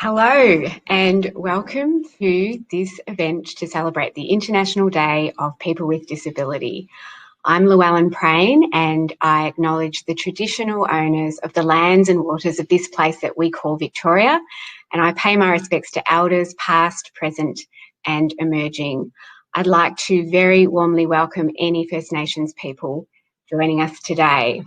Hello and welcome to this event to celebrate the International Day of People with Disability. I'm Llewellyn Prain and I acknowledge the traditional owners of the lands and waters of this place that we call Victoria, and I pay my respects to elders past, present and emerging. I'd like to very warmly welcome any First Nations people joining us today.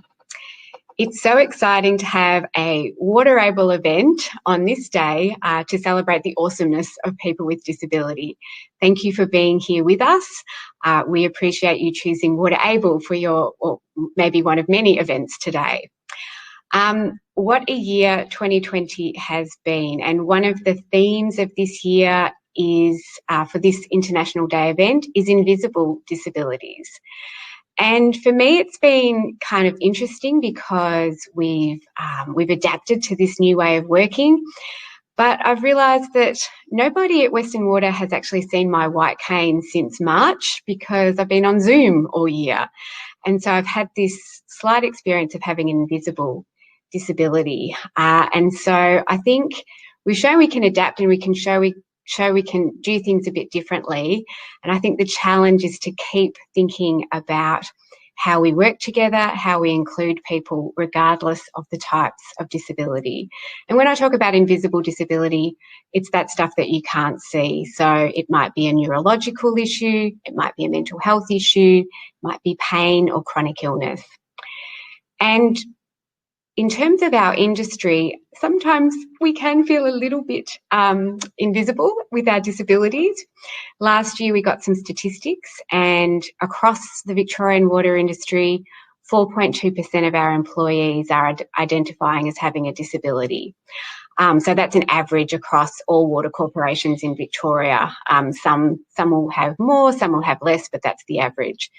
It's so exciting to have a WaterAble event on this day to celebrate the awesomeness of people with disability. Thank you for being here with us. We appreciate you choosing WaterAble for your, or maybe one of many events today. What a year 2020 has been, and one of the themes of this year is, for this International Day event, is invisible disabilities. And for me, it's been kind of interesting because we've adapted to this new way of working, but I've realised that nobody at Western Water has actually seen my white cane since March because I've been on Zoom all year. And so I've had this slight experience of having an invisible disability. And so I think we've shown we can adapt and we can show we can do things a bit differently. And I think the challenge is to keep thinking about how we work together, how we include people regardless of the types of disability. And when I talk about invisible disability, it's that stuff that you can't see. So it might be a neurological issue, it might be a mental health issue, it might be pain or chronic illness. And in terms of our industry, sometimes we can feel a little bit invisible with our disabilities. Last year we got some statistics, and across the Victorian water industry, 4.2% of our employees are identifying as having a disability. So that's an average across all water corporations in Victoria. Some will have more, some will have less, but that's the average.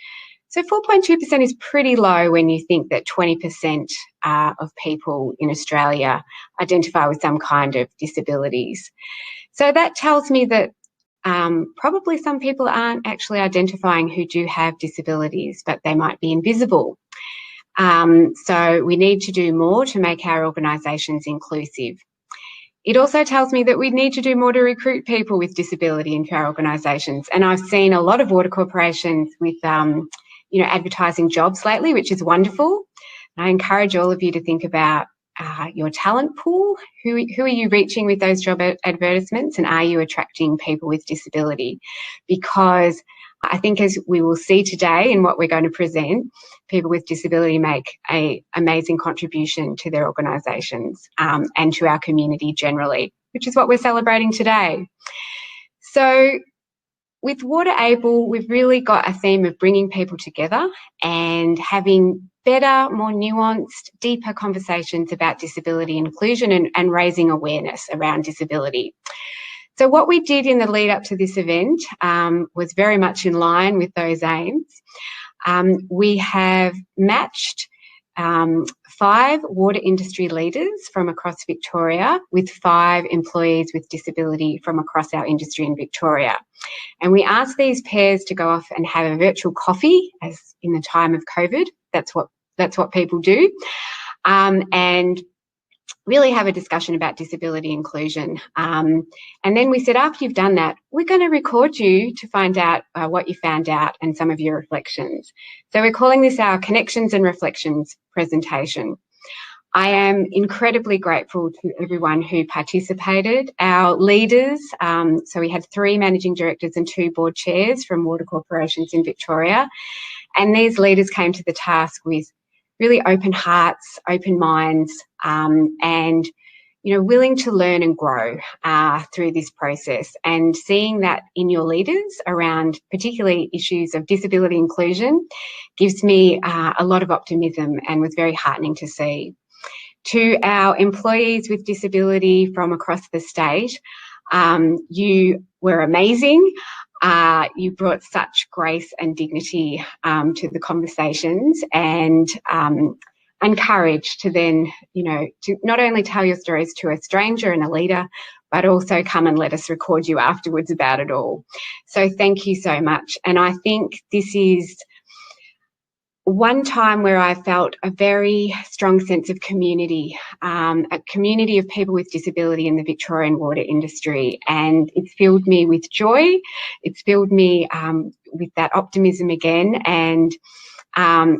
So 4.2% is pretty low when you think that 20% of people in Australia identify with some kind of disabilities. So that tells me that probably some people aren't actually identifying who do have disabilities, but they might be invisible. So we need to do more to make our organisations inclusive. It also tells me that we need to do more to recruit people with disability into our organisations. And I've seen a lot of water corporations with advertising jobs lately, which is wonderful. And I encourage all of you to think about your talent pool. Who are you reaching with those job advertisements, and are you attracting people with disability? Because I think, as we will see today in what we're going to present, people with disability make an amazing contribution to their organisations and to our community generally, which is what we're celebrating today. So with WaterAble, we've really got a theme of bringing people together and having better, more nuanced, deeper conversations about disability inclusion and raising awareness around disability. So what we did in the lead up to this event was very much in line with those aims. We have matched 5 water industry leaders from across Victoria with 5 employees with disability from across our industry in Victoria. And we asked these pairs to go off and have a virtual coffee, as in the time of COVID. That's what people do. And really have a discussion about disability inclusion. And then we said, after you've done that, we're going to record you to find out what you found out and some of your reflections. So we're calling this our Connections and Reflections presentation. I am incredibly grateful to everyone who participated. Our leaders, so we had 3 managing directors and 2 board chairs from water corporations in Victoria. And these leaders came to the task with really open hearts, open minds, and willing to learn and grow through this process. And seeing that in your leaders around particularly issues of disability inclusion gives me a lot of optimism and was very heartening to see. To our employees with disability from across the state, you were amazing. You brought such grace and dignity to the conversations and courage to then, to not only tell your stories to a stranger and a leader, but also come and let us record you afterwards about it all. So thank you so much. And I think this is one time where I felt a very strong sense of community, a community of people with disability in the Victorian water industry. And it's filled me with joy. It's filled me with that optimism again. And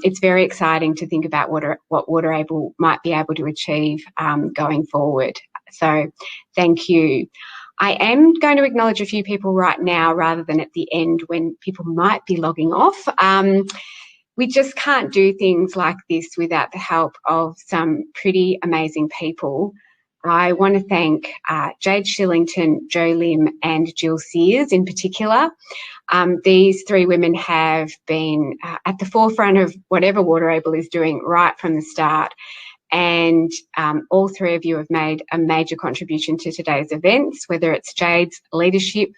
it's very exciting to think about what WaterAble might be able to achieve going forward. So thank you. I am going to acknowledge a few people right now rather than at the end when people might be logging off. We just can't do things like this without the help of some pretty amazing people. I want to thank Jade Shillington, Jo Lim and Jill Sears in particular. These three women have been at the forefront of whatever WaterAble is doing right from the start. And all three of you have made a major contribution to today's events, whether it's Jade's leadership,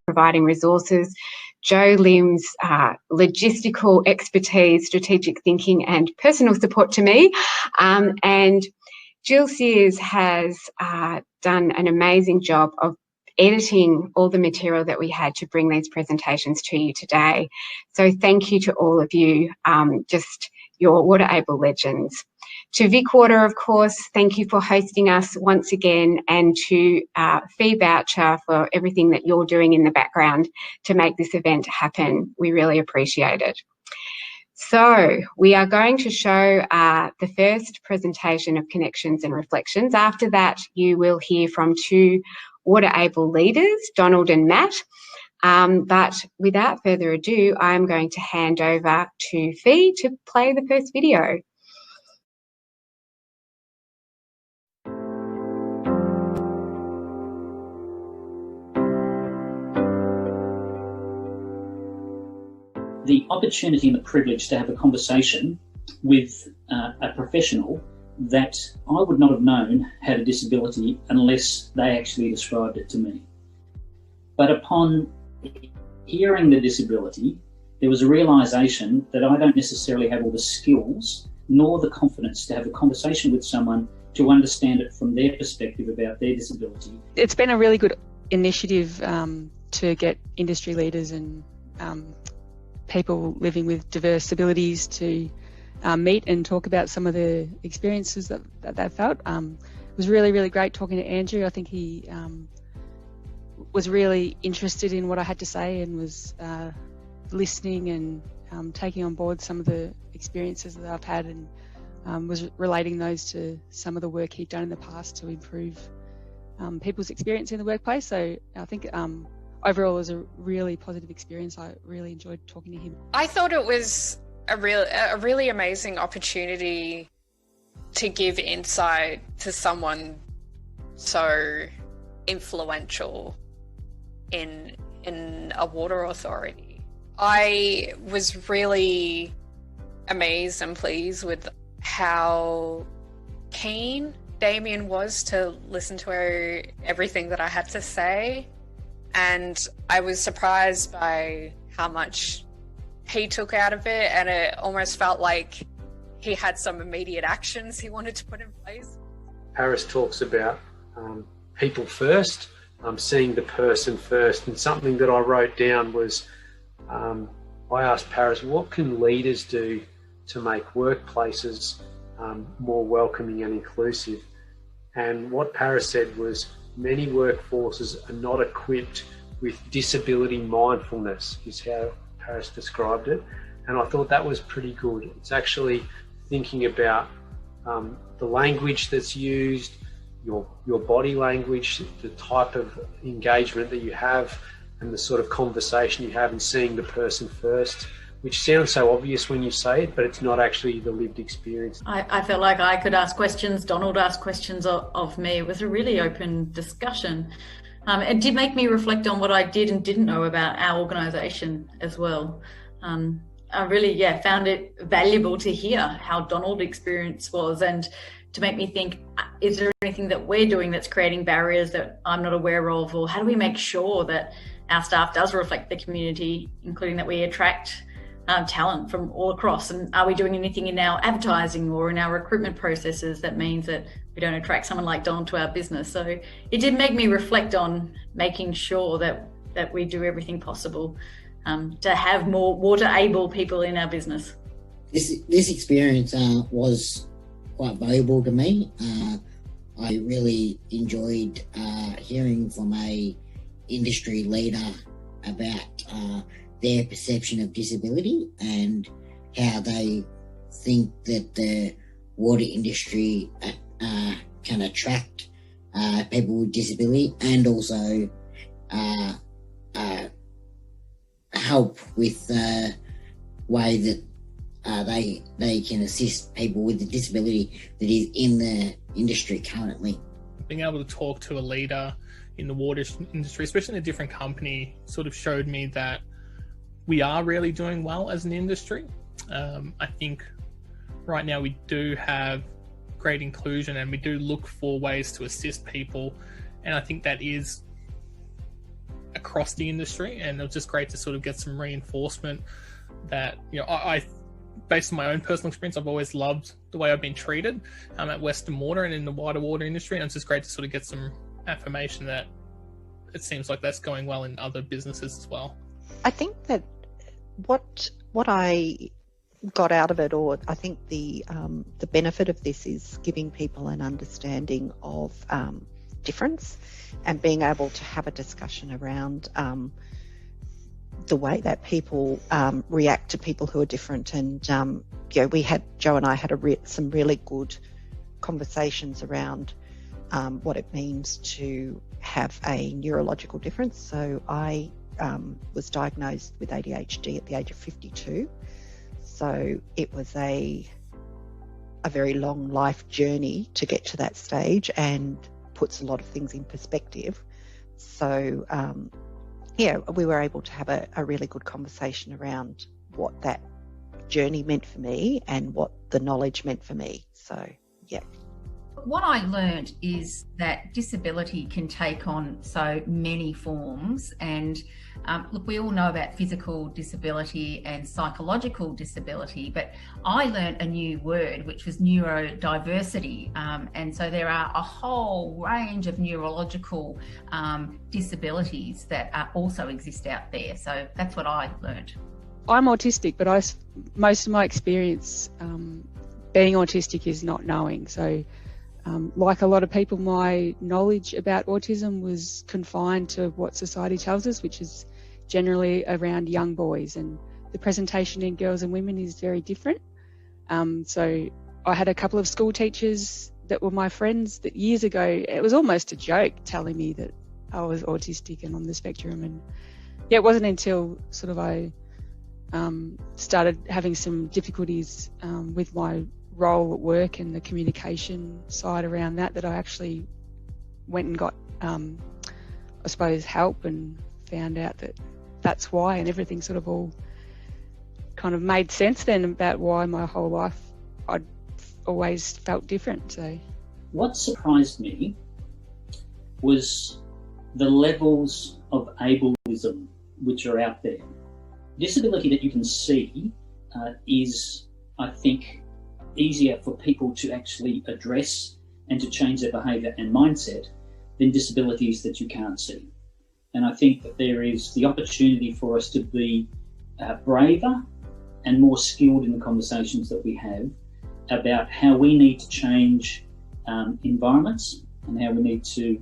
providing resources, Jo Lim's logistical expertise, strategic thinking and personal support to me, and Jill Sears has done an amazing job of editing all the material that we had to bring these presentations to you today. So thank you to all of you, just your WaterAble legends. To Vic Water, of course, thank you for hosting us once again, and to Fee Boucher for everything that you're doing in the background to make this event happen. We really appreciate it. So we are going to show the first presentation of Connections and Reflections. After that, you will hear from two WaterAble leaders, Donald and Matt. But without further ado, I'm going to hand over to Fee to play the first video. The opportunity and the privilege to have a conversation with a professional that I would not have known had a disability unless they actually described it to me. But upon hearing the disability, there was a realisation that I don't necessarily have all the skills nor the confidence to have a conversation with someone to understand it from their perspective about their disability. It's been a really good initiative to get industry leaders and people living with diverse abilities to meet and talk about some of the experiences that they felt. It was really, really great talking to Andrew. I think he was really interested in what I had to say and was listening and taking on board some of the experiences that I've had, and was relating those to some of the work he'd done in the past to improve people's experience in the workplace. So I think overall, it was a really positive experience. I really enjoyed talking to him. I thought it was a really amazing opportunity to give insight to someone so influential in a water authority. I was really amazed and pleased with how keen Damien was to listen to everything that I had to say. And I was surprised by how much he took out of it, and it almost felt like he had some immediate actions he wanted to put in place. Paris talks about people first, seeing the person first, and something that I wrote down was I asked Paris, what can leaders do to make workplaces more welcoming and inclusive? And what Paris said was, many workforces are not equipped with disability mindfulness, is how Paris described it. And I thought that was pretty good. It's actually thinking about the language that's used, your body language, the type of engagement that you have, and the sort of conversation you have, and seeing the person first, which sounds so obvious when you say it, but it's not actually the lived experience. I felt like I could ask questions, Donald asked questions of me. It was a really open discussion. It did make me reflect on what I did and didn't know about our organisation as well. I really, found it valuable to hear how Donald's experience was, and to make me think, is there anything that we're doing that's creating barriers that I'm not aware of, or how do we make sure that our staff does reflect the community, including that we attract talent from all across, and are we doing anything in our advertising or in our recruitment processes that means that we don't attract someone like Don to our business? So it did make me reflect on making sure that we do everything possible to have more WaterAble people in our business. This experience was quite valuable to me. I really enjoyed hearing from a industry leader about their perception of disability and how they think that the water industry can attract people with disability and also help with the way that they can assist people with the disability that is in the industry currently. Being able to talk to a leader in the water industry, especially in a different company, sort of showed me that we are really doing well as an industry. I think right now we do have great inclusion and we do look for ways to assist people, and I think that is across the industry, and it was just great to sort of get some reinforcement that, you know, I based on my own personal experience, I've always loved the way I've been treated at Western Water and in the wider water industry, and it's just great to sort of get some affirmation that it seems like that's going well in other businesses as well. I think that what I got out of it, or I think the benefit of this, is giving people an understanding of difference and being able to have a discussion around the way that people react to people who are different. And Joe and I had some really good conversations around what it means to have a neurological difference. So I was diagnosed with ADHD at the age of 52. So it was a very long life journey to get to that stage, and puts a lot of things in perspective. So we were able to have a really good conversation around what that journey meant for me and what the knowledge meant for me. So, yeah. What I learned is that disability can take on so many forms, and look, we all know about physical disability and psychological disability, but I learned a new word, which was neurodiversity, and so there are a whole range of neurological disabilities that also exist out there. So that's what I learned. I'm autistic, but most of my experience being autistic is not knowing. So like a lot of people, my knowledge about autism was confined to what society tells us, which is generally around young boys, and the presentation in girls and women is very different. So I had a couple of school teachers that were my friends that years ago, it was almost a joke telling me that I was autistic and on the spectrum. And yeah, it wasn't until sort of I started having some difficulties with my role at work and the communication side around that I actually went and got I suppose help, and found out that that's why, and everything sort of all kind of made sense then about why my whole life I'd always felt different. So what surprised me was the levels of ableism which are out there. Disability that you can see is, I think, easier for people to actually address and to change their behaviour and mindset than disabilities that you can't see. And I think that there is the opportunity for us to be braver and more skilled in the conversations that we have about how we need to change environments and how we need to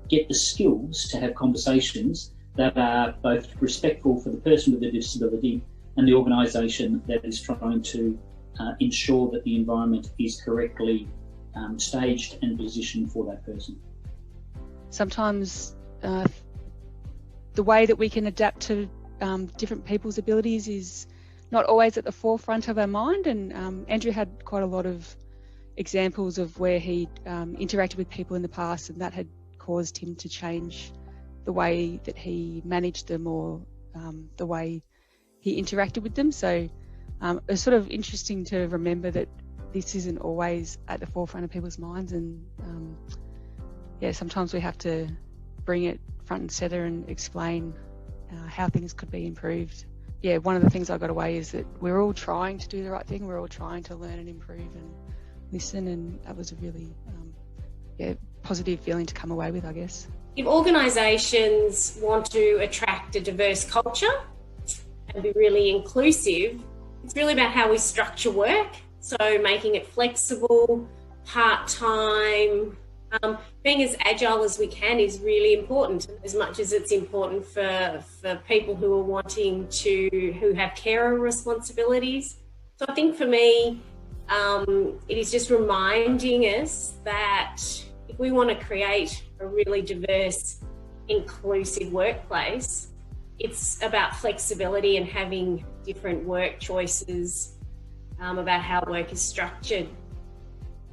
get the skills to have conversations that are both respectful for the person with a disability and the organisation that is trying to ensure that the environment is correctly staged and positioned for that person. Sometimes the way that we can adapt to different people's abilities is not always at the forefront of our mind, and Andrew had quite a lot of examples of where he interacted with people in the past, and that had caused him to change the way that he managed them, or the way he interacted with them. So it's sort of interesting to remember that this isn't always at the forefront of people's minds, and sometimes we have to bring it front and centre and explain how things could be improved. Yeah, one of the things I got away is that we're all trying to do the right thing, we're all trying to learn and improve and listen, and that was a really positive feeling to come away with, I guess. If organisations want to attract a diverse culture and be really inclusive, it's really about how we structure work. So making it flexible, part-time, being as agile as we can is really important, as much as it's important for people who have carer responsibilities. So I think for me, it is just reminding us that if we want to create a really diverse, inclusive workplace, it's about flexibility and having different work choices about how work is structured.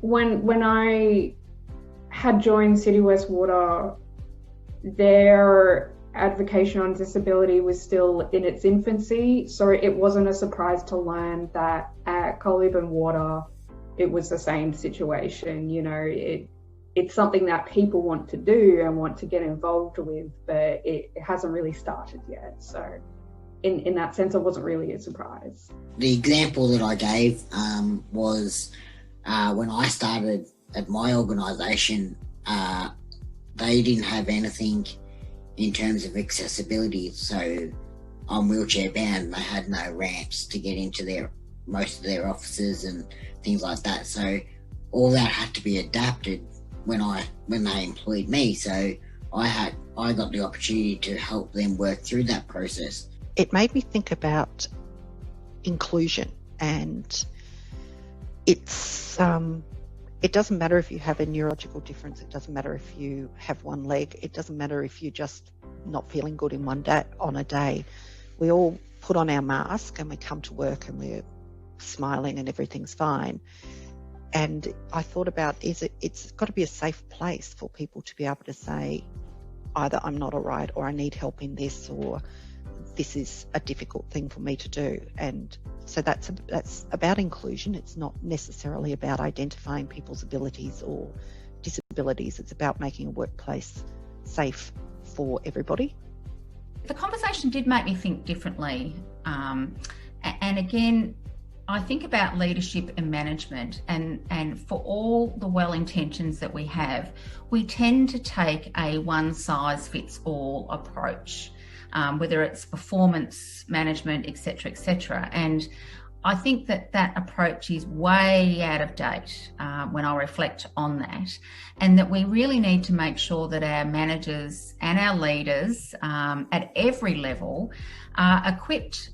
When I had joined City West Water, their advocacy on disability was still in its infancy, so it wasn't a surprise to learn that at Coleban Water it was the same situation. You know, it's something that people want to do and want to get involved with, but it hasn't really started yet. So in that sense, it wasn't really a surprise. The example that I gave was when I started at my organisation, they didn't have anything in terms of accessibility. So I'm wheelchair bound. They had no ramps to get into most of their offices and things like that. So all that had to be adapted when they employed me. So I got the opportunity to help them work through that process. It made me think about inclusion, and it's it doesn't matter if you have a neurological difference. It doesn't matter if you have one leg. It doesn't matter if you're just not feeling good in one day on a day. We all put on our mask and we come to work and we're smiling and everything's fine. And I thought about, it's got to be a safe place for people to be able to say either I'm not all right, or I need help in this, or this is a difficult thing for me to do. And so that's about inclusion. It's not necessarily about identifying people's abilities or disabilities. It's about making a workplace safe for everybody. The conversation did make me think differently. And again, I think about leadership and management, and for all the well intentions that we have, we tend to take a one-size-fits-all approach, whether it's performance management, etc., etc. And I think that approach is way out of date when I reflect on that, and that we really need to make sure that our managers and our leaders at every level are equipped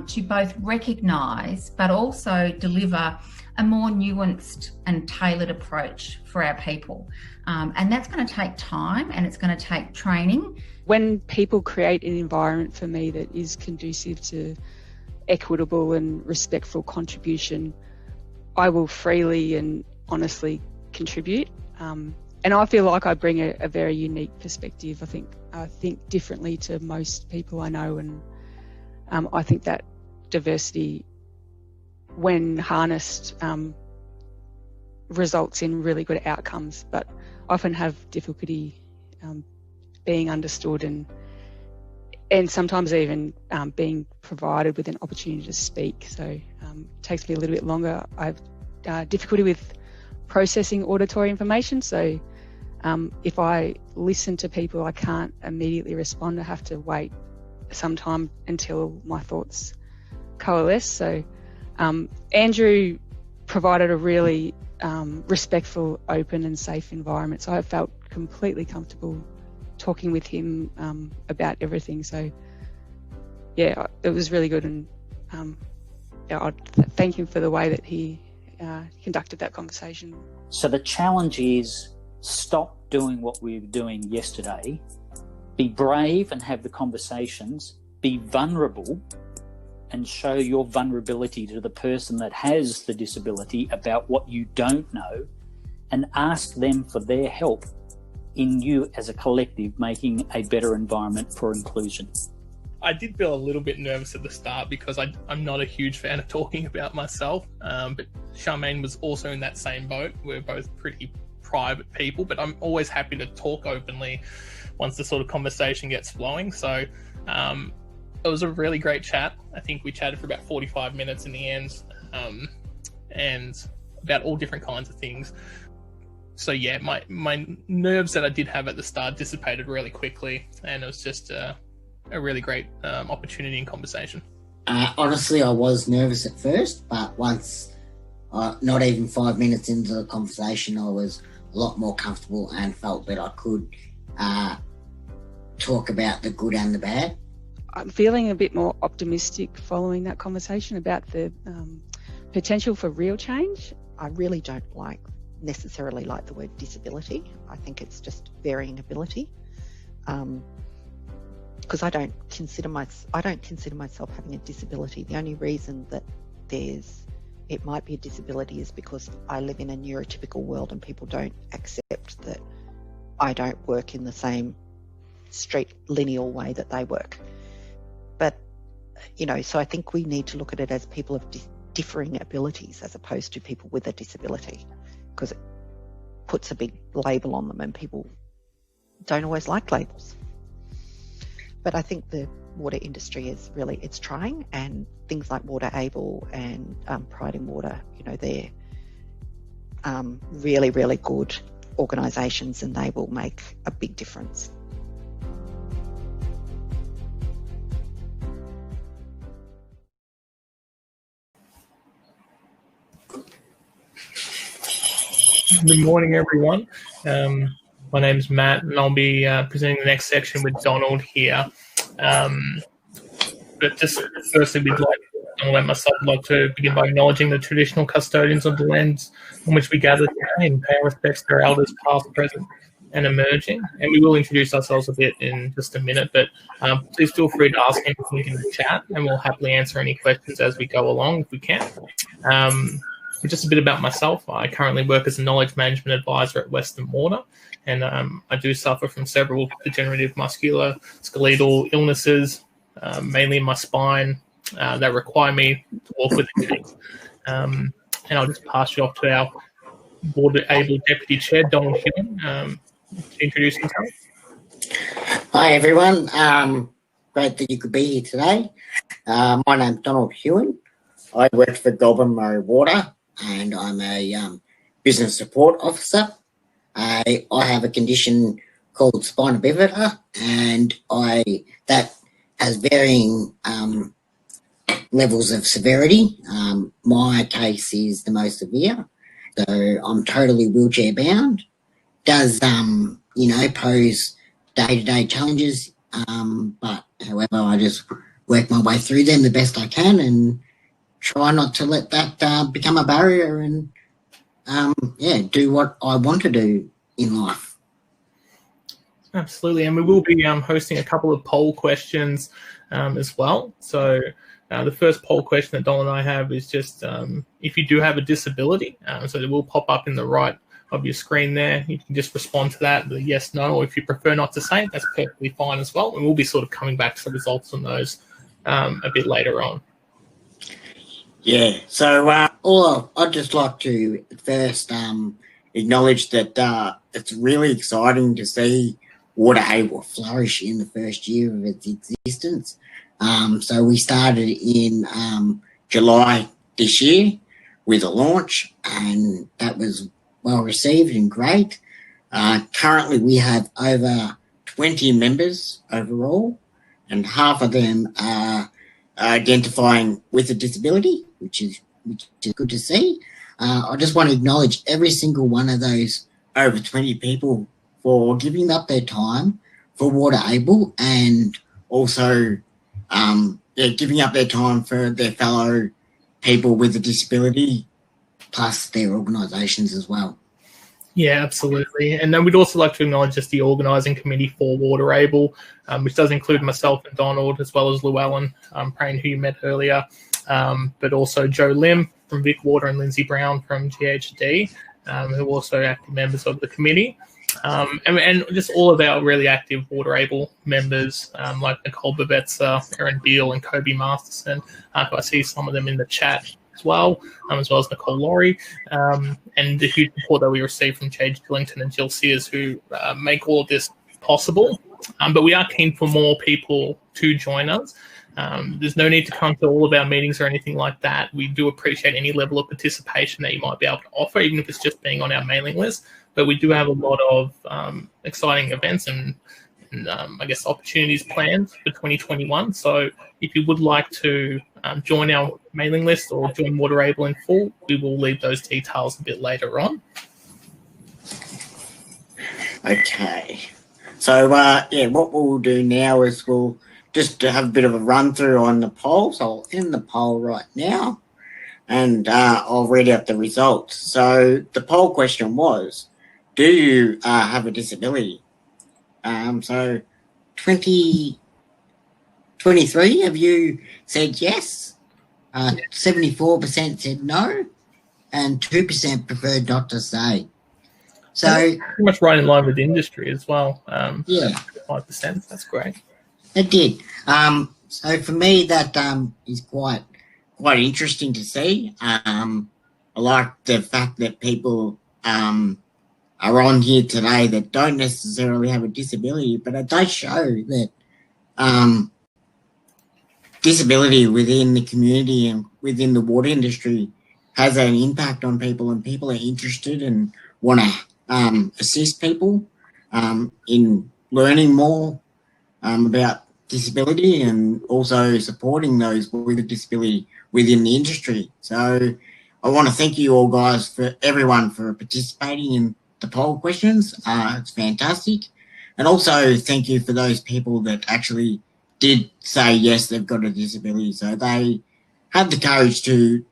to both recognise but also deliver a more nuanced and tailored approach for our people. And that's going to take time, and it's going to take training. When people create an environment for me that is conducive to equitable and respectful contribution, I will freely and honestly contribute. And I feel like I bring a very unique perspective. I think differently to most people I know, and I think that diversity, when harnessed, results in really good outcomes, but often have difficulty being understood and sometimes even being provided with an opportunity to speak. So it takes me a little bit longer. I have difficulty with processing auditory information. So if I listen to people, I can't immediately respond. I have to wait some time until my thoughts coalesce. So Andrew provided a really respectful, open and safe environment. So I felt completely comfortable talking with him about everything. So yeah, it was really good, and I'd thank him for the way that he conducted that conversation. So the challenge is stop doing what we were doing yesterday, be brave and have the conversations, be vulnerable and show your vulnerability to the person that has the disability about what you don't know, and ask them for their help in you as a collective making a better environment for inclusion. I did feel a little bit nervous at the start because I'm not a huge fan of talking about myself, but Charmaine was also in that same boat. We're both pretty private people, but I'm always happy to talk openly once the sort of conversation gets flowing. So it was a really great chat. I think we chatted for about 45 minutes in the end, and about all different kinds of things. So yeah, my nerves that I did have at the start dissipated really quickly, and it was just a really great opportunity and conversation. Honestly, I was nervous at first, but once, not even 5 minutes into the conversation, I was a lot more comfortable and felt that I could talk about the good and the bad. I'm feeling a bit more optimistic following that conversation about the potential for real change. I really don't necessarily like the word disability. I think it's just varying ability. Because I don't consider myself having a disability. The only reason that it might be a disability is because I live in a neurotypical world and people don't accept that I don't work in the same straight linear way that they work. But, so I think we need to look at it as people of differing abilities as opposed to people with a disability, because it puts a big label on them and people don't always like labels. But I think the water industry it's trying, and things like WaterAble and Pride in Water, they're really, really good organisations, and they will make a big difference. Good morning, everyone. My name's Matt, and I'll be presenting the next section with Donald here. But just firstly, Donald and myself would like to begin by acknowledging the traditional custodians of the lands on which we gather today and pay our respects to their elders past, present, and emerging. And we will introduce ourselves a bit in just a minute, but please feel free to ask anything in the chat, and we'll happily answer any questions as we go along if we can. Just a bit about myself. I currently work as a knowledge management advisor at Western Water, and I do suffer from several degenerative musculoskeletal illnesses, mainly in my spine, that require me to walk with a cane. And I'll just pass you off to our WaterAble Deputy Chair, Donald Hughan, to introduce himself. Hi, everyone. Great that you could be here today. My name's Donald Hughan. I work for Goulburn Water, and I'm a business support officer. I have a condition called spina bifida, and that has varying levels of severity. My case is the most severe, so I'm totally wheelchair bound. Does pose day-to-day challenges, but however, I just work my way through them the best I can and try not to let that become a barrier, and do what I want to do in life. Absolutely, and we will be hosting a couple of poll questions as well. So the first poll question that Don and I have is just if you do have a disability, so it will pop up in the right of your screen there. You can just respond to that with a yes, no, or if you prefer not to say it, that's perfectly fine as well. And we'll be sort of coming back to the results on those a bit later on. Yeah, so I'd just like to first acknowledge that it's really exciting to see WaterAble flourish in the first year of its existence. So we started in July this year with a launch, and that was well received and great. Currently we have over 20 members overall, and half of them are identifying with a disability, which is good to see. I just want to acknowledge every single one of those over 20 people for giving up their time for WaterAble, and also giving up their time for their fellow people with a disability, plus their organisations as well. Yeah, absolutely. And then we'd also like to acknowledge just the organising committee for WaterAble, which does include myself and Donald, as well as Llewellyn Prain, who you met earlier, but also Joe Lim from Vic Water and Lindsay Brown from GHD, who are also active members of the committee. And just all of our really active WaterAble members, like Nicole Bavetza, Erin Beale, and Kobe Masterson, who I see some of them in the chat as well as Nicole Laurie, and the huge support that we receive from Chage Dillington and Jill Sears, who make all of this possible. But we are keen for more people to join us. There's no need to come to all of our meetings or anything like that. We do appreciate any level of participation that you might be able to offer, even if it's just being on our mailing list. But we do have a lot of exciting events and I guess opportunities planned for 2021. So if you would like to join our mailing list or join WaterAble in full, we will leave those details a bit later on. Okay. So, what we'll do now is we'll just have a bit of a run through on the poll. So I'll end the poll right now and I'll read out the results. So the poll question was, do you have a disability? So 23 of you said yes, 74% said no, and 2% preferred not to say. So pretty much right in line with the industry as well. Yeah, 5%. That's great. It did. So for me, that is quite interesting to see. I like the fact that people are on here today that don't necessarily have a disability, but it does show that disability within the community and within the water industry has an impact on people, and people are interested and want to assist people in learning more about disability and also supporting those with a disability within the industry. So I want to thank you all guys, for everyone, for participating in the poll questions. It's fantastic. And also thank you for those people that actually did say yes, they've got a disability. So they had the courage to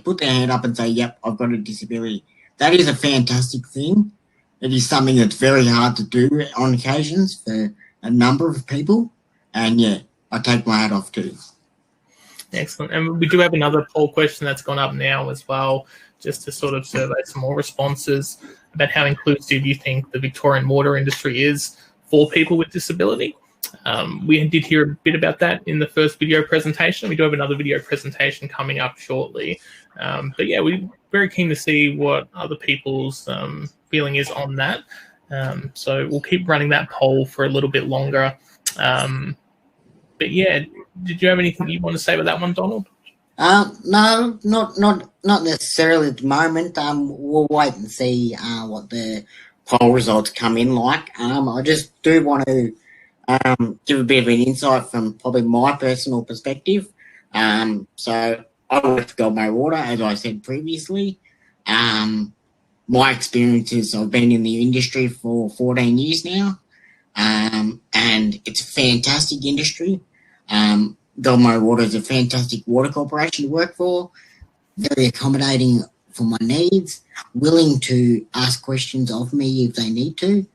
put their hand up and say, yep, I've got a disability. That is a fantastic thing. It is something that's very hard to do on occasions for a number of people. And I take my hat off too. Excellent. And we do have another poll question that's gone up now as well, just to sort of survey some more responses about how inclusive you think the Victorian water industry is for people with disability. We did hear a bit about that in the first video presentation. We do have another video presentation coming up shortly. But yeah, we're very keen to see what other people's feeling is on that. So we'll keep running that poll for a little bit longer. But yeah, did you have anything you want to say about that one, Donald? No, not necessarily at the moment. We'll wait and see what the poll results come in like. I just do want to give a bit of an insight from probably my personal perspective. So I work for Gold Bay Water, as I said previously. My experiences, I've been in the industry for 14 years now, and it's a fantastic industry. Gold Bay Water is a fantastic water corporation to work for, very accommodating for my needs, willing to ask questions of me if they need to,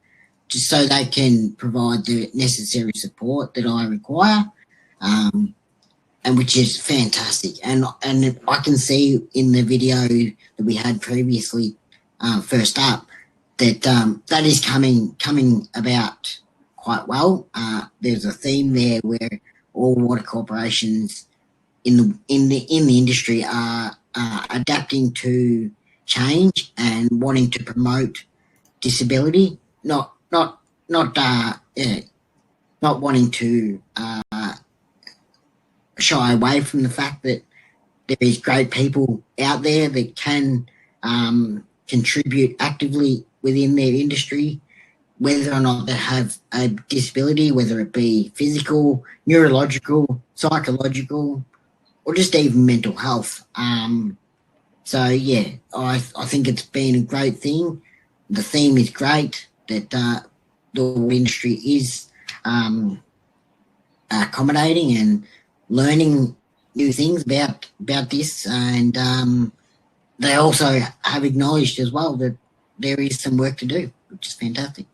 just so they can provide the necessary support that I require, and which is fantastic. And I can see in the video that we had previously, first up, that that is coming about quite well. There's a theme there where all water corporations in the industry are adapting to change and wanting to promote disability, not wanting to shy away from the fact that there is great people out there that can contribute actively within their industry, whether or not they have a disability, whether it be physical, neurological, psychological, or just even mental health. So yeah, I think it's been a great thing. The theme is great, that the industry is accommodating and learning new things about this, and they also have acknowledged as well that there is some work to do, which is fantastic.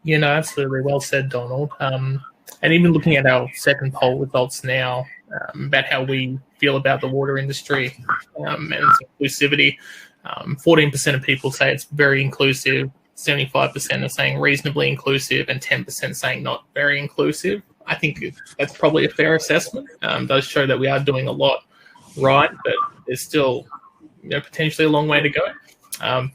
Yeah, no, absolutely. Well said, Donald. And even looking at our second poll results now, about how we feel about the water industry and its inclusivity, 14% of people say it's very inclusive, 75% are saying reasonably inclusive, and 10% saying not very inclusive. I think that's probably a fair assessment. Does show that we are doing a lot right, but there's still potentially a long way to go.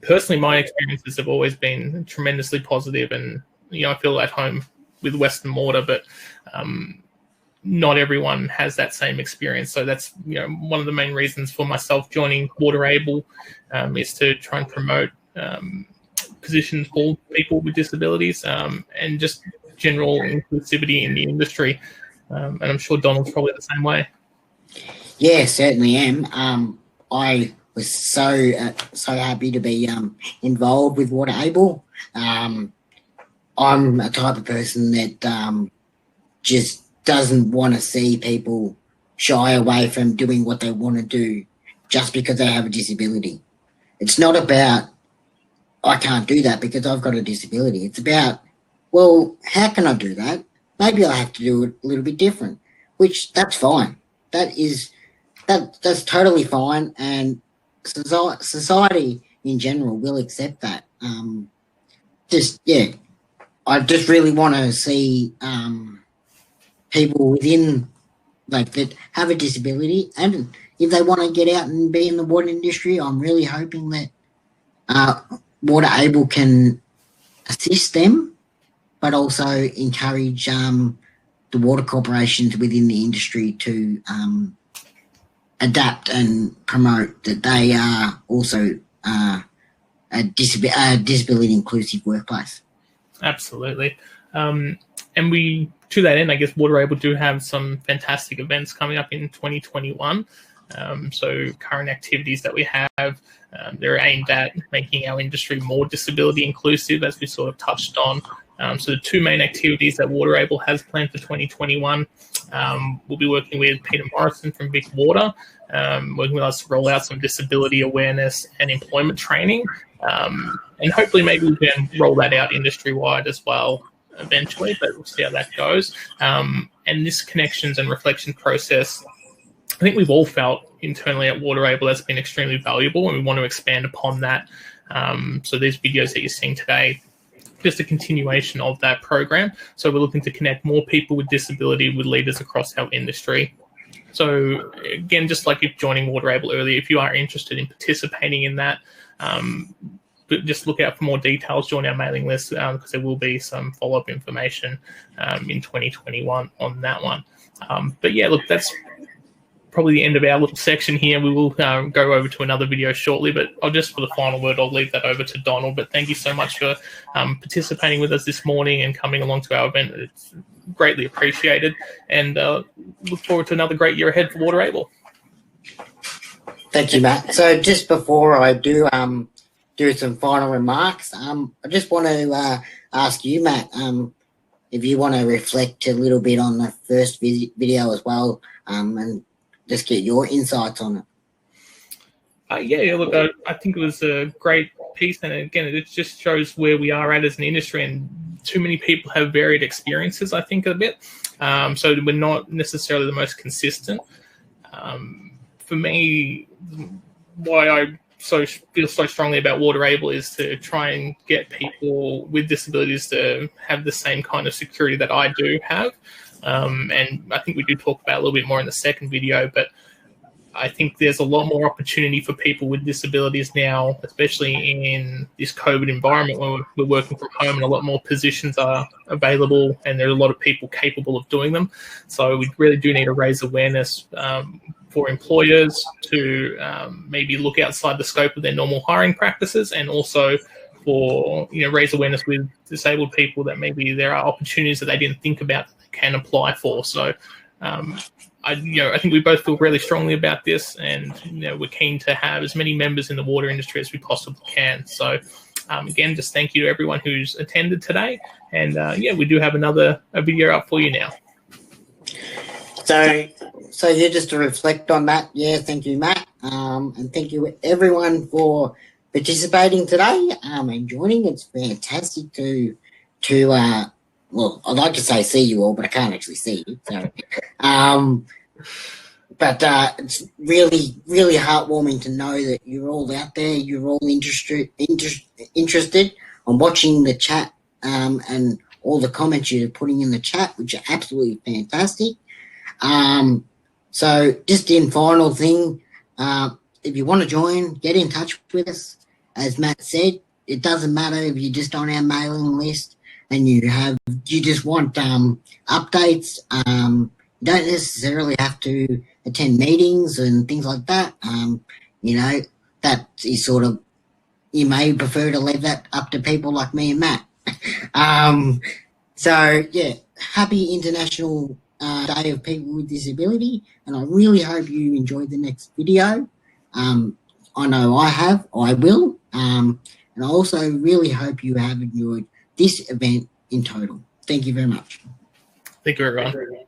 Personally, my experiences have always been tremendously positive, and I feel at home with Western Water, but not everyone has that same experience. So that's one of the main reasons for myself joining WaterAble, is to try and promote positions for people with disabilities, and just general inclusivity in the industry. And I'm sure Donald's probably the same way. Yeah, certainly am. I was so happy to be involved with WaterAble. I'm a type of person that just doesn't want to see people shy away from doing what they want to do just because they have a disability. It's not about, I can't do that because I've got a disability. It's about, well, how can I do that? Maybe I have to do it a little bit different, which that's fine. That's totally fine, and society in general will accept that. I just really want to see people within, like, that have a disability, and if they want to get out and be in the water industry, I'm really hoping that WaterAble can assist them, but also encourage the water corporations within the industry to adapt and promote that they are also a disability inclusive workplace. Absolutely. And we, to that end, I guess WaterAble do have some fantastic events coming up in 2021. So current activities that we have, they're aimed at making our industry more disability inclusive, as we sort of touched on. So the two main activities that WaterAble has planned for 2021, we'll be working with Peter Morrison from Vic Water, working with us to roll out some disability awareness and employment training. And hopefully maybe we can roll that out industry-wide as well eventually, but we'll see how that goes. And this connections and reflection process, I think we've all felt internally at WaterAble that's been extremely valuable, and we want to expand upon that. So these videos that you're seeing today, just a continuation of that program. So we're looking to connect more people with disability with leaders across our industry. So again, just like if joining WaterAble earlier, if you are interested in participating in that, but just look out for more details, join our mailing list, because there will be some follow-up information in 2021 on that one. But yeah, look, that's probably the end of our little section here. We will go over to another video shortly, but for the final word, I'll leave that over to Donald. But thank you so much for participating with us this morning and coming along to our event. It's greatly appreciated, and look forward to another great year ahead for WaterAble. Thank you, Matt. So just before I do some final remarks, I just want to ask you, Matt, if you want to reflect a little bit on the first video as well, and just get your insights on it. Yeah, look, I think it was a great piece, and again, it just shows where we are at as an industry, and too many people have varied experiences, I think, a bit. So we're not necessarily the most consistent. For me, why I feel so strongly about WaterAble is to try and get people with disabilities to have the same kind of security that I do have. And I think we do talk about a little bit more in the second video, but I think there's a lot more opportunity for people with disabilities now, especially in this COVID environment where we're working from home and a lot more positions are available and there are a lot of people capable of doing them. So we really do need to raise awareness for employers to maybe look outside the scope of their normal hiring practices, and also for, raise awareness with disabled people that maybe there are opportunities that they didn't think about that they can apply for. So I think we both feel really strongly about this, and we're keen to have as many members in the water industry as we possibly can. So again, just thank you to everyone who's attended today, and we do have a video up for you now. So yeah, just to reflect on that, thank you, Matt, and thank you everyone for participating today and joining. It's fantastic to well, I'd like to say see you all, but I can't actually see you. So, but it's really, really heartwarming to know that you're all out there. You're all interested on watching the chat and all the comments you're putting in the chat, which are absolutely fantastic. So just in final thing, if you want to join, get in touch with us. As Matt said, it doesn't matter if you're just on our mailing list and you just want updates. You don't necessarily have to attend meetings and things like that. That is sort of, you may prefer to leave that up to people like me and Matt. So yeah, happy International Day of People with Disability, and I really hope you enjoyed the next video. I know I have, I will, and I also really hope you have enjoyed this event in total. Thank you very much. Thank you, everyone.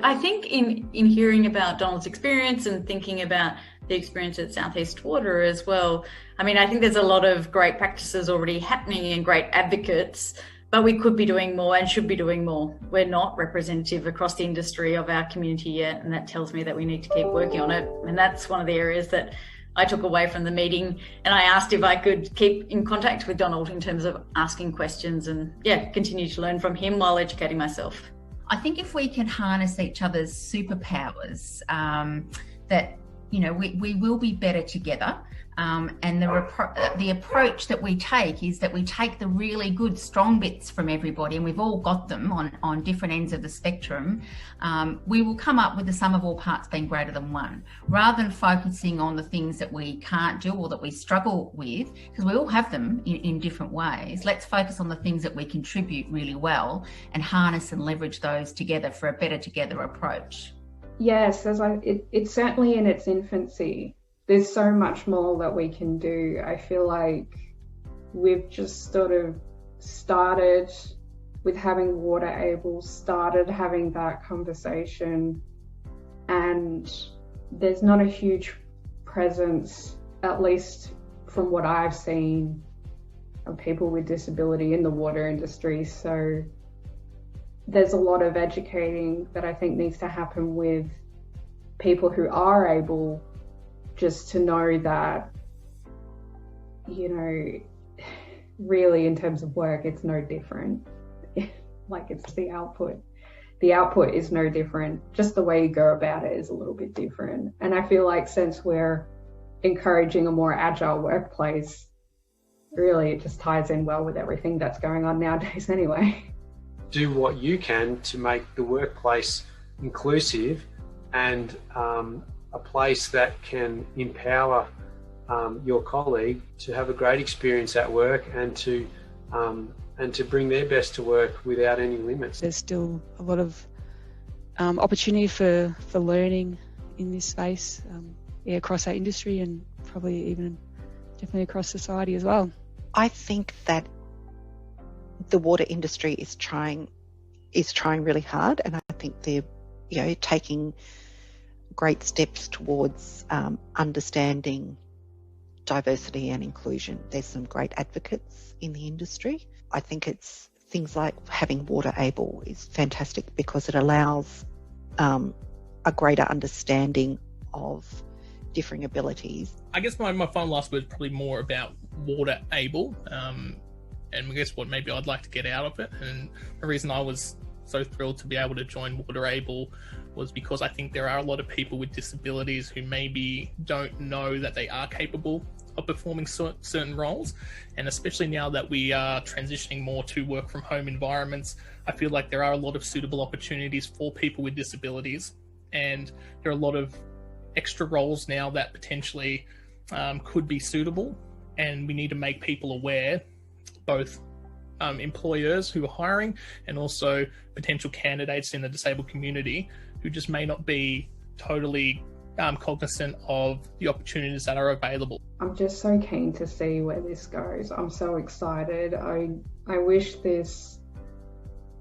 I think in hearing about Donald's experience and thinking about the experience at Southeast Water as well, I mean, I think there's a lot of great practices already happening and great advocates, but we could be doing more and should be doing more. We're not representative across the industry of our community yet, and that tells me that we need to keep working on it. And that's one of the areas that I took away from the meeting, and I asked if I could keep in contact with Donald in terms of asking questions and, yeah, continue to learn from him while educating myself. I think if we can harness each other's superpowers, that, you know, we will be better together. And the approach that we take is that we take the really good, strong bits from everybody, and we've all got them on different ends of the spectrum. We will come up with the sum of all parts being greater than one, rather than focusing on the things that we can't do or that we struggle with, because we all have them in different ways. Let's focus on the things that we contribute really well and harness and leverage those together for a better together approach. Yes, it's certainly in its infancy. There's so much more that we can do. I feel like we've just sort of started with having WaterAble, started having that conversation, and there's not a huge presence, at least from what I've seen, of people with disability in the water industry. So there's a lot of educating that I think needs to happen with people who are able, just to know that, you know, really in terms of work, it's no different. Like, it's the output. The output is no different. Just the way you go about it is a little bit different. And I feel like since we're encouraging a more agile workplace, really it just ties in well with everything that's going on nowadays anyway. Do what you can to make the workplace inclusive and a place that can empower your colleague to have a great experience at work and to bring their best to work without any limits. There's still a lot of opportunity for learning in this space, across our industry and probably even definitely across society as well. I think that the water industry is trying really hard, and I think they're, you know, taking great steps towards understanding diversity and inclusion. There's some great advocates in the industry. I think it's things like having WaterAble is fantastic because it allows a greater understanding of differing abilities. I guess my final last word is probably more about WaterAble, and I guess what maybe I'd like to get out of it. And the reason I was so thrilled to be able to join WaterAble was because I think there are a lot of people with disabilities who maybe don't know that they are capable of performing certain roles. And especially now that we are transitioning more to work from home environments, I feel like there are a lot of suitable opportunities for people with disabilities. And there are a lot of extra roles now that potentially could be suitable. And we need to make people aware, both employers who are hiring and also potential candidates in the disabled community who just may not be totally cognizant of the opportunities that are available. I'm just so keen to see where this goes. I'm so excited. I wish this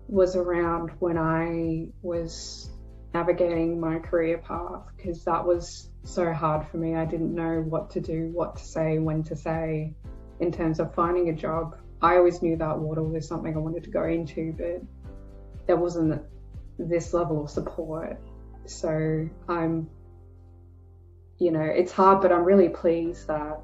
was around when I was navigating my career path, because that was so hard for me. I didn't know what to do, what to say, when to say in terms of finding a job. I always knew that water was something I wanted to go into, but there wasn't this level of support. So it's hard, but I'm really pleased that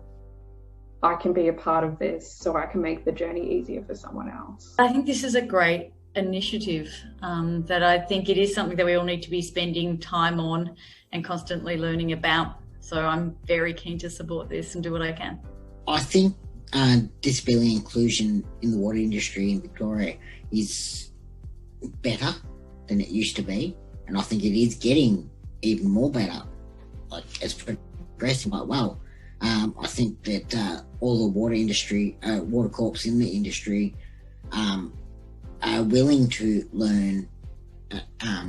I can be a part of this so I can make the journey easier for someone else. I think this is a great initiative, that I think it is something that we all need to be spending time on and constantly learning about. So I'm very keen to support this and do what I can. I think disability inclusion in the water industry in Victoria is better than it used to be, and I think it is getting even more better. Like, it's progressing quite well. I think that all the water industry, water corps in the industry, are willing to learn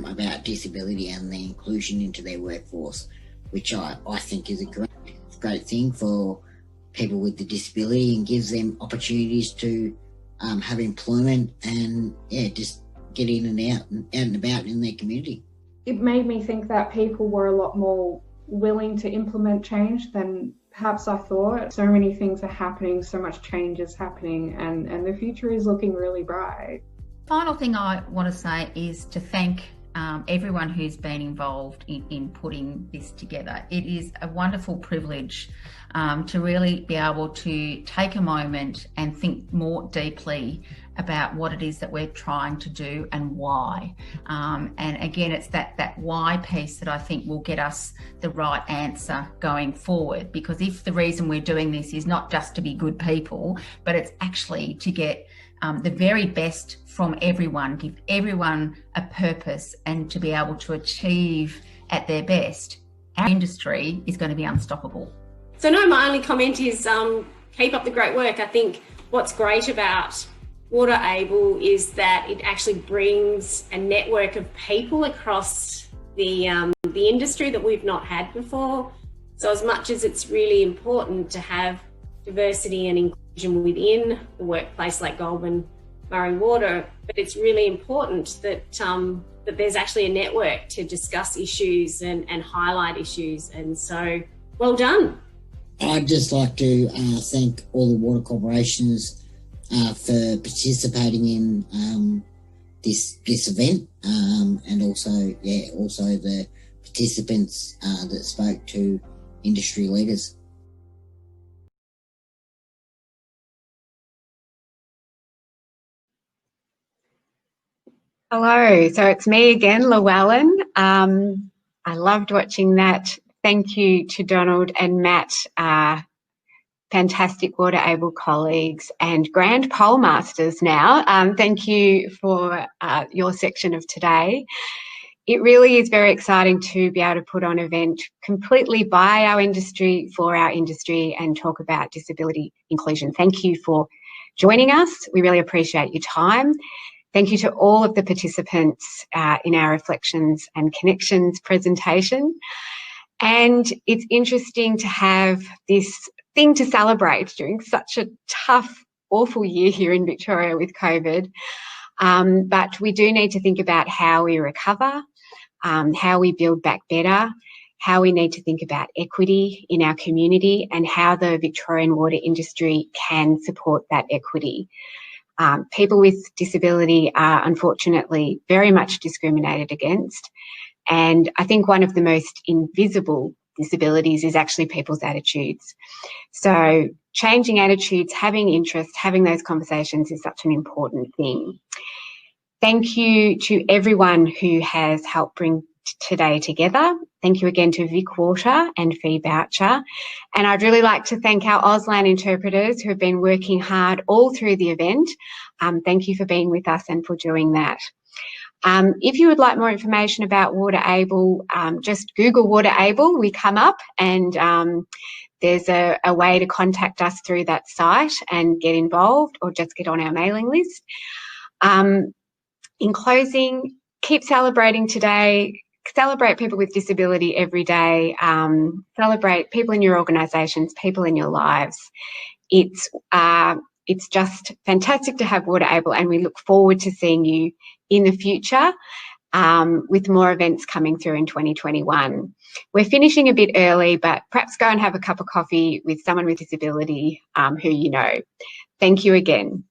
about disability and the inclusion into their workforce, which I think is a great thing for people with the disability, and gives them opportunities to have employment and just get in and out and about in their community. It made me think that people were a lot more willing to implement change than perhaps I thought. So many things are happening, so much change is happening, and the future is looking really bright. Final thing I want to say is to thank everyone who's been involved in putting this together. It is a wonderful privilege to really be able to take a moment and think more deeply about what it is that we're trying to do and why. And again, it's that why piece that I think will get us the right answer going forward. Because if the reason we're doing this is not just to be good people, but it's actually to get the very best from everyone, give everyone a purpose, and to be able to achieve at their best, our industry is going to be unstoppable. So no, my only comment is keep up the great work. I think what's great about WaterAble is that it actually brings a network of people across the industry that we've not had before. So as much as it's really important to have diversity and inclusion within the workplace like Goulburn Murray Water, but it's really important that that there's actually a network to discuss issues and highlight issues. And so, well done. I'd just like to thank all the water corporations for participating in this event, and also the participants that spoke to industry leaders. Hello, so it's me again, Llewellyn. I loved watching that. Thank you to Donald and Matt, fantastic WaterAble colleagues and grand pole masters now. Thank you for your section of today. It really is very exciting to be able to put on an event completely by our industry, for our industry, and talk about disability inclusion. Thank you for joining us. We really appreciate your time. Thank you to all of the participants in our Reflections and Connections presentation. And it's interesting to have this thing to celebrate during such a tough, awful year here in Victoria with COVID. But we do need to think about how we recover, how we build back better, how we need to think about equity in our community, and how the Victorian water industry can support that equity. People with disability are unfortunately very much discriminated against, and I think one of the most invisible disabilities is actually people's attitudes. So changing attitudes, having interest, having those conversations is such an important thing. Thank you to everyone who has helped bring today together. Thank you again to Vic Water and Fee Boucher. And I'd really like to thank our Auslan interpreters who have been working hard all through the event. Thank you for being with us and for doing that. If you would like more information about WaterAble, just Google WaterAble, we come up, and there's a way to contact us through that site and get involved, or just get on our mailing list. In closing, keep celebrating today. Celebrate people with disability every day. Celebrate people in your organisations, people in your lives. It's just fantastic to have WaterAble, and we look forward to seeing you in the future with more events coming through in 2021. We're finishing a bit early, but perhaps go and have a cup of coffee with someone with disability who you know. Thank you again.